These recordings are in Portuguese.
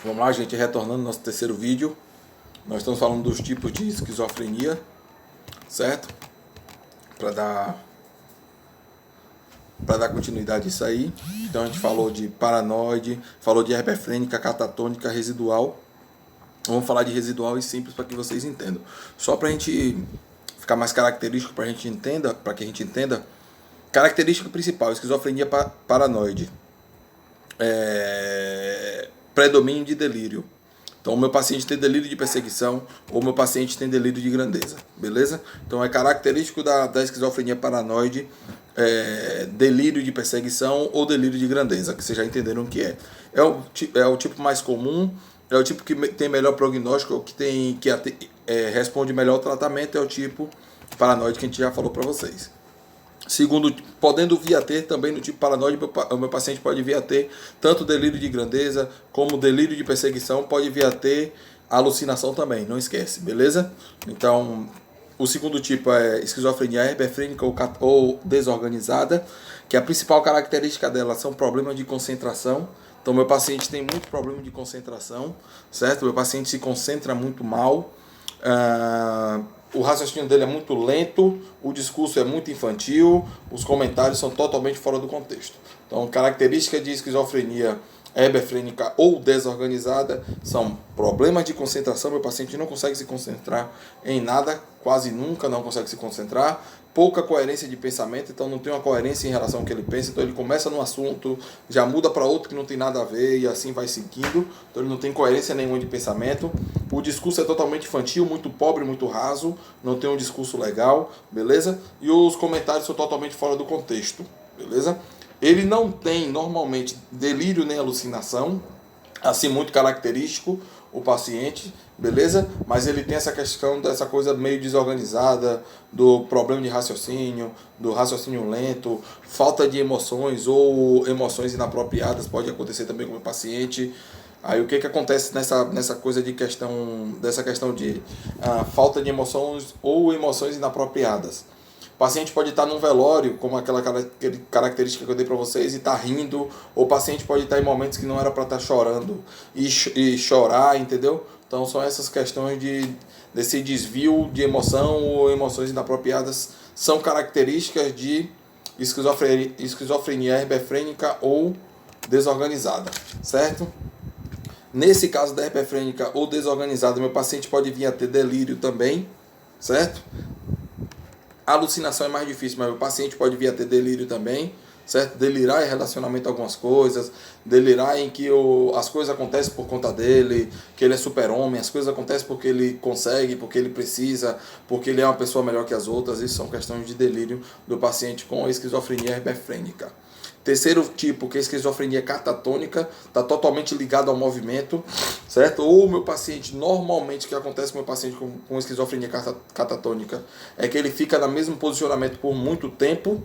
Vamos lá, gente, retornando ao nosso terceiro vídeo. Nós estamos falando dos tipos de esquizofrenia, certo? Para dar continuidade a isso aí. Então a gente falou de paranoide, falou de herpefrênica, catatônica, residual. Vamos falar de residual e simples para que vocês entendam. Só para a gente ficar mais característico, para que a gente entenda. Característica principal: esquizofrenia paranoide. Predomínio de delírio. Então, o meu paciente tem delírio de perseguição ou o meu paciente tem delírio de grandeza, beleza? Então, é característico da esquizofrenia paranoide delírio de perseguição ou delírio de grandeza, que vocês já entenderam o que é. É o tipo mais comum, é o tipo que tem melhor prognóstico, responde melhor ao tratamento, é o tipo paranoide que a gente já falou para vocês. Segundo, podendo vir a ter também no tipo paranoide, o meu paciente pode vir a ter tanto delírio de grandeza como delírio de perseguição, pode vir a ter alucinação também, não esquece, beleza? Então, o segundo tipo é esquizofrenia herpefrênica ou desorganizada, que a principal característica dela são problemas de concentração. Então, meu paciente tem muito problema de concentração, certo? Meu paciente se concentra muito mal. O raciocínio dele é muito lento, o discurso é muito infantil, os comentários são totalmente fora do contexto. Então, características de esquizofrenia herpefrênica ou desorganizada são problemas de concentração. Meu paciente não consegue se concentrar em nada, quase nunca não consegue se concentrar. Pouca coerência de pensamento, então não tem uma coerência em relação ao que ele pensa. Então ele começa num assunto, já muda para outro que não tem nada a ver e assim vai seguindo. Então ele não tem coerência nenhuma de pensamento. O discurso é totalmente infantil, muito pobre, muito raso, não tem um discurso legal, beleza? E os comentários são totalmente fora do contexto, beleza? Ele não tem normalmente delírio nem alucinação, assim muito característico o paciente, beleza? Mas ele tem essa questão dessa coisa meio desorganizada, do problema de raciocínio, do raciocínio lento, falta de emoções ou emoções inapropriadas pode acontecer também com o paciente. Aí o que acontece nessa coisa de dessa questão de falta de emoções ou emoções inapropriadas? O paciente pode estar num velório, como aquela característica que eu dei para vocês, e estar rindo, ou o paciente pode estar em momentos que não era para estar chorando e chorar, entendeu? Então são essas questões desse desvio de emoção ou emoções inapropriadas, são características de esquizofrenia herpefrênica ou desorganizada, certo? Nesse caso da herpefrênica ou desorganizada, meu paciente pode vir a ter delírio também, certo? A alucinação é mais difícil, mas o paciente pode vir a ter delírio também, certo? Delirar em relacionamento a algumas coisas, delirar em que as coisas acontecem por conta dele, que ele é super-homem, as coisas acontecem porque ele consegue, porque ele precisa, porque ele é uma pessoa melhor que as outras. Isso são questões de delírio do paciente com esquizofrenia herpefrênica. Terceiro tipo, que é a esquizofrenia catatônica, está totalmente ligado ao movimento, certo? Ou o meu paciente, normalmente o que acontece com o meu paciente com esquizofrenia catatônica é que ele fica no mesmo posicionamento por muito tempo,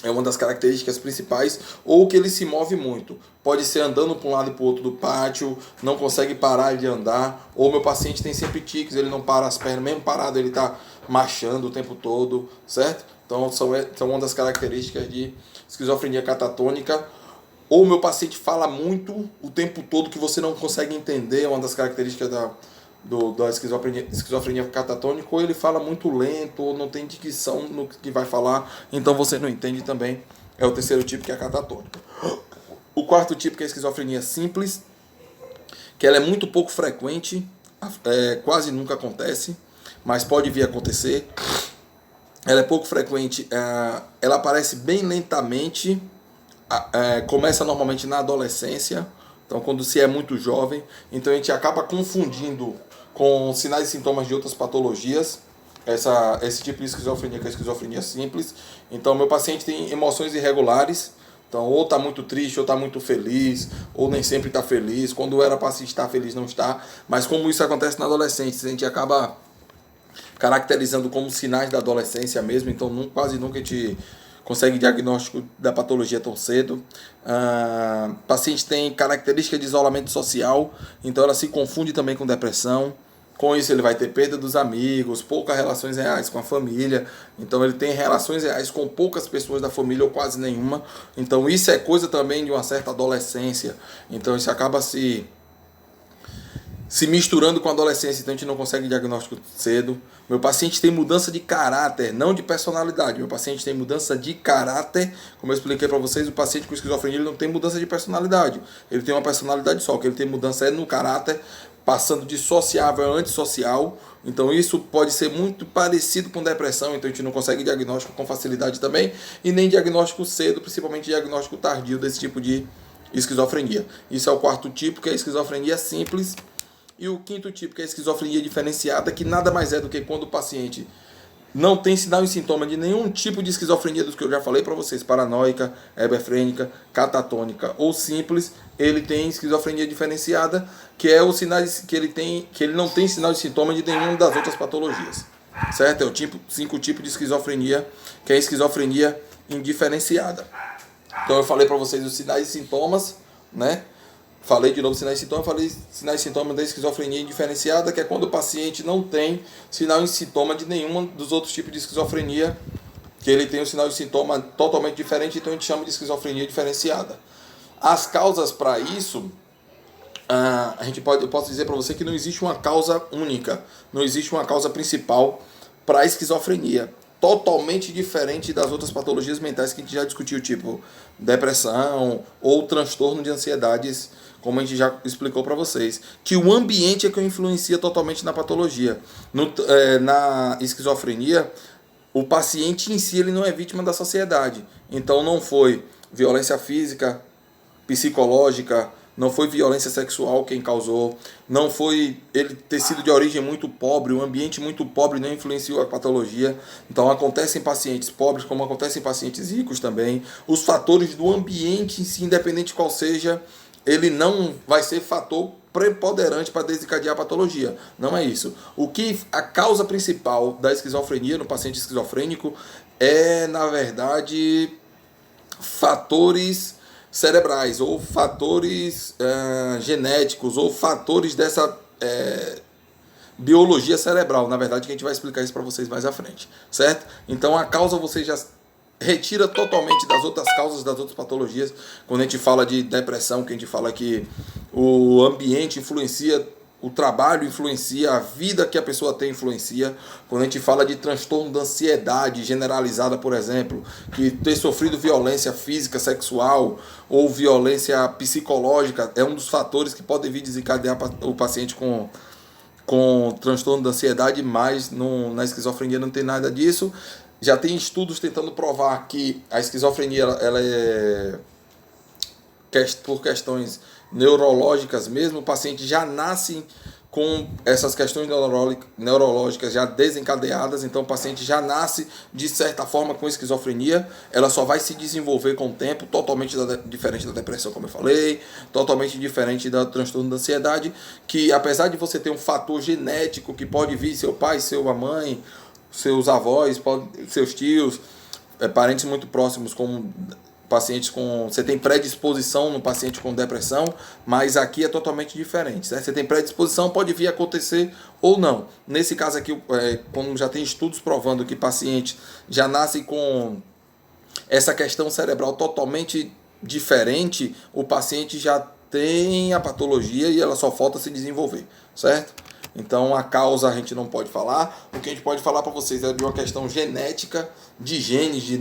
é uma das características principais, ou que ele se move muito. Pode ser andando para um lado e para o outro do pátio, não consegue parar de andar, ou meu paciente tem sempre tiques, ele não para as pernas, mesmo parado ele está marchando o tempo todo, certo? Então são uma das características de esquizofrenia catatônica. Ou o meu paciente fala muito o tempo todo que você não consegue entender, é uma das características da esquizofrenia catatônica, ou ele fala muito lento, ou não tem dicção no que vai falar, então você não entende também. É o terceiro tipo, que é a catatônica. O quarto tipo, que é a esquizofrenia simples, que ela é muito pouco frequente, quase nunca acontece, mas pode vir a acontecer. Ela é pouco frequente, ela aparece bem lentamente, começa normalmente na adolescência, então quando se é muito jovem, então a gente acaba confundindo com sinais e sintomas de outras patologias, esse tipo de esquizofrenia, que é a esquizofrenia simples. Então meu paciente tem emoções irregulares, então ou está muito triste, ou está muito feliz, ou nem sempre está feliz, quando era para estar feliz não está, mas como isso acontece na adolescência, a gente acaba caracterizando como sinais da adolescência mesmo, então quase nunca a gente consegue diagnóstico da patologia tão cedo. Paciente tem característica de isolamento social, então ela se confunde também com depressão. Com isso ele vai ter perda dos amigos, poucas relações reais com a família, então ele tem relações reais com poucas pessoas da família ou quase nenhuma. Então isso é coisa também de uma certa adolescência, então isso acaba se se misturando com a adolescência, então a gente não consegue diagnóstico cedo. Meu paciente tem mudança de caráter, não de personalidade. Meu paciente tem mudança de caráter. Como eu expliquei para vocês, o paciente com esquizofrenia ele não tem mudança de personalidade. Ele tem uma personalidade só, o que ele tem mudança é no caráter, passando de sociável a antissocial. Então isso pode ser muito parecido com depressão, então a gente não consegue diagnóstico com facilidade também, e nem diagnóstico cedo, principalmente diagnóstico tardio desse tipo de esquizofrenia. Isso é o quarto tipo, que é a esquizofrenia simples. E o quinto tipo, que é a esquizofrenia diferenciada, que nada mais é do que quando o paciente não tem sinal e sintoma de nenhum tipo de esquizofrenia dos que eu já falei para vocês, paranoica, hebefrênica, catatônica ou simples, ele tem esquizofrenia diferenciada, que é os sinais que ele tem, que ele não tem sinal e sintoma de nenhuma das outras patologias. Certo? É o tipo 5 tipo de esquizofrenia, que é a esquizofrenia indiferenciada. Então eu falei para vocês os sinais e sintomas, né? Falei de novo sinais e sintomas, falei sinais e sintomas da esquizofrenia indiferenciada, que é quando o paciente não tem sinal e sintoma de nenhum dos outros tipos de esquizofrenia, que ele tem um sinal e sintoma totalmente diferente, então a gente chama de esquizofrenia diferenciada. As causas para isso, eu posso dizer para você que não existe uma causa única, não existe uma causa principal para a esquizofrenia. Totalmente diferente das outras patologias mentais que a gente já discutiu, tipo depressão ou transtorno de ansiedades, como a gente já explicou para vocês, que o ambiente é que influencia totalmente na patologia. Na esquizofrenia, o paciente em si ele não é vítima da sociedade. Então não foi violência física, psicológica, não foi violência sexual quem causou, não foi ele ter sido de origem muito pobre, um ambiente muito pobre não influenciou a patologia. Então acontece em pacientes pobres, como acontece em pacientes ricos também. Os fatores do ambiente em si, independente qual seja, ele não vai ser fator preponderante para desencadear a patologia. Não é isso. A causa principal da esquizofrenia no paciente esquizofrênico é, na verdade, fatores cerebrais, ou fatores genéticos, ou fatores dessa biologia cerebral. Na verdade, que a gente vai explicar isso para vocês mais à frente, certo? Então a causa você já retira totalmente das outras causas, das outras patologias. Quando a gente fala de depressão, que a gente fala que o ambiente influencia, o trabalho influencia, a vida que a pessoa tem influencia. Quando a gente fala de transtorno da ansiedade generalizada, por exemplo, que ter sofrido violência física, sexual ou violência psicológica é um dos fatores que pode vir desencadear o paciente com transtorno da ansiedade, mas na esquizofrenia não tem nada disso. Já tem estudos tentando provar que a esquizofrenia ela é por questões neurológicas mesmo. O paciente já nasce com essas questões neurológicas já desencadeadas, então o paciente já nasce de certa forma com esquizofrenia. Ela só vai se desenvolver com o tempo, totalmente diferente da depressão, como eu falei, totalmente diferente do transtorno da ansiedade, que apesar de você ter um fator genético que pode vir seu pai, sua mãe, seus avós, seus tios, parentes muito próximos, como pacientes com... Você tem predisposição no paciente com depressão, mas aqui é totalmente diferente, certo? Você tem predisposição, pode vir a acontecer ou não. Nesse caso aqui, como já tem estudos provando que paciente já nasce com essa questão cerebral totalmente diferente, o paciente já tem a patologia e ela só falta se desenvolver, certo? Então a causa a gente não pode falar. O que a gente pode falar para vocês é de uma questão genética, de genes, de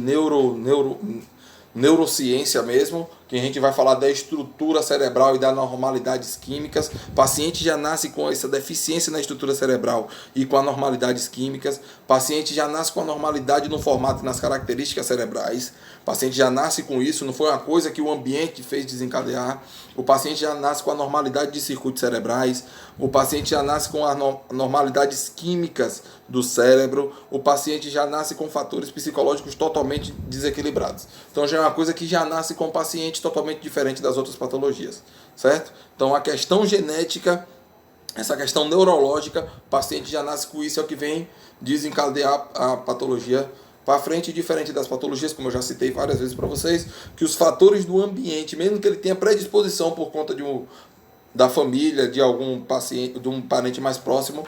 neurociência mesmo, que a gente vai falar da estrutura cerebral e das normalidades químicas. O paciente já nasce com essa deficiência na estrutura cerebral e com as normalidades químicas. O paciente já nasce com a normalidade no formato e nas características cerebrais. O paciente já nasce com isso, não foi uma coisa que o ambiente fez desencadear. O paciente já nasce com a normalidade de circuitos cerebrais. O paciente já nasce com as normalidades químicas do cérebro. O paciente já nasce com fatores psicológicos totalmente desequilibrados. Então já é uma coisa que já nasce com o paciente totalmente diferente das outras patologias, certo? Então a questão genética, essa questão neurológica, o paciente já nasce com isso, é o que vem desencadear a patologia para frente, diferente das patologias, como eu já citei várias vezes para vocês, que os fatores do ambiente, mesmo que ele tenha predisposição por conta da família, de algum paciente, de um parente mais próximo,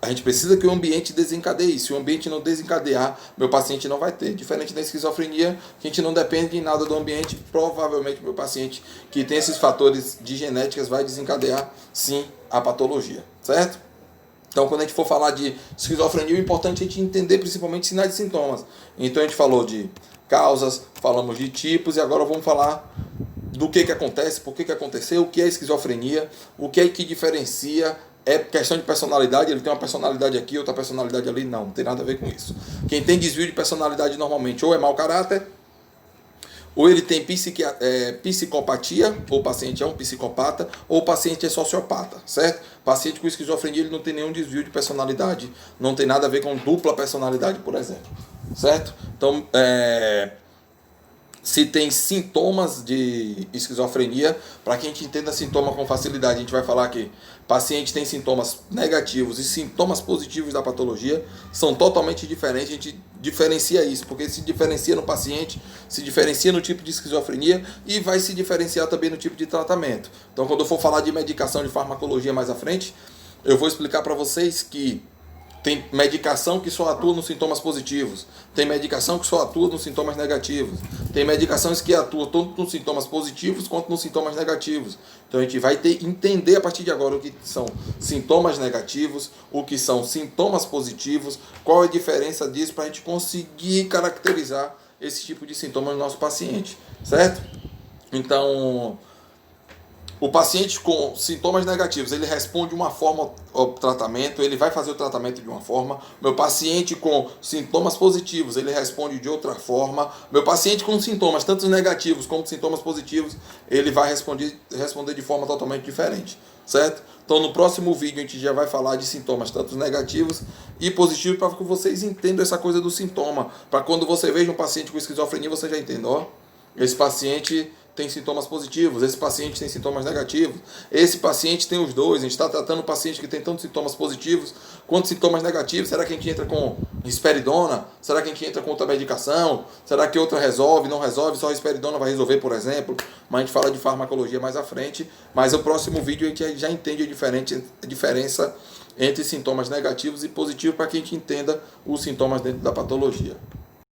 A gente precisa que o ambiente desencadeie. Se o ambiente não desencadear, meu paciente não vai ter. Diferente da esquizofrenia, que a gente não depende de nada do ambiente, provavelmente meu paciente que tem esses fatores de genéticas vai desencadear, sim, a patologia, certo? Então, quando a gente for falar de esquizofrenia, o importante é a gente entender principalmente sinais e sintomas. Então, a gente falou de causas, falamos de tipos e agora vamos falar do que acontece, por que aconteceu, o que é esquizofrenia, o que é que diferencia. É questão de personalidade, ele tem uma personalidade aqui, outra personalidade ali, não tem nada a ver com isso. Quem tem desvio de personalidade normalmente ou é mau caráter, ou ele tem psicopatia, ou o paciente é um psicopata, ou o paciente é sociopata, certo? O paciente com esquizofrenia ele não tem nenhum desvio de personalidade, não tem nada a ver com dupla personalidade, por exemplo, certo? Então, se tem sintomas de esquizofrenia, para que a gente entenda sintoma com facilidade, a gente vai falar que paciente tem sintomas negativos e sintomas positivos da patologia são totalmente diferentes. A gente diferencia isso, porque se diferencia no paciente, se diferencia no tipo de esquizofrenia e vai se diferenciar também no tipo de tratamento. Então, quando eu for falar de medicação, de farmacologia mais à frente, eu vou explicar para vocês que tem medicação que só atua nos sintomas positivos. Tem medicação que só atua nos sintomas negativos. Tem medicações que atuam tanto nos sintomas positivos quanto nos sintomas negativos. Então a gente vai entender a partir de agora o que são sintomas negativos, o que são sintomas positivos, qual é a diferença disso para a gente conseguir caracterizar esse tipo de sintoma no nosso paciente, certo? Então, o paciente com sintomas negativos, ele responde de uma forma ao tratamento, ele vai fazer o tratamento de uma forma. Meu paciente com sintomas positivos, ele responde de outra forma. Meu paciente com sintomas, tanto negativos como sintomas positivos, ele vai responder de forma totalmente diferente, certo? Então, no próximo vídeo, a gente já vai falar de sintomas, tanto negativos e positivos, para que vocês entendam essa coisa do sintoma. Para quando você veja um paciente com esquizofrenia, você já entenda, ó, esse paciente tem sintomas positivos, esse paciente tem sintomas negativos, esse paciente tem os dois, a gente está tratando um paciente que tem tanto sintomas positivos quanto sintomas negativos. Será que a gente entra com risperidona? Será que a gente entra com outra medicação? Será que outra resolve, não resolve, só a risperidona vai resolver, por exemplo? Mas a gente fala de farmacologia mais à frente, mas no próximo vídeo a gente já entende a diferença entre sintomas negativos e positivos para que a gente entenda os sintomas dentro da patologia.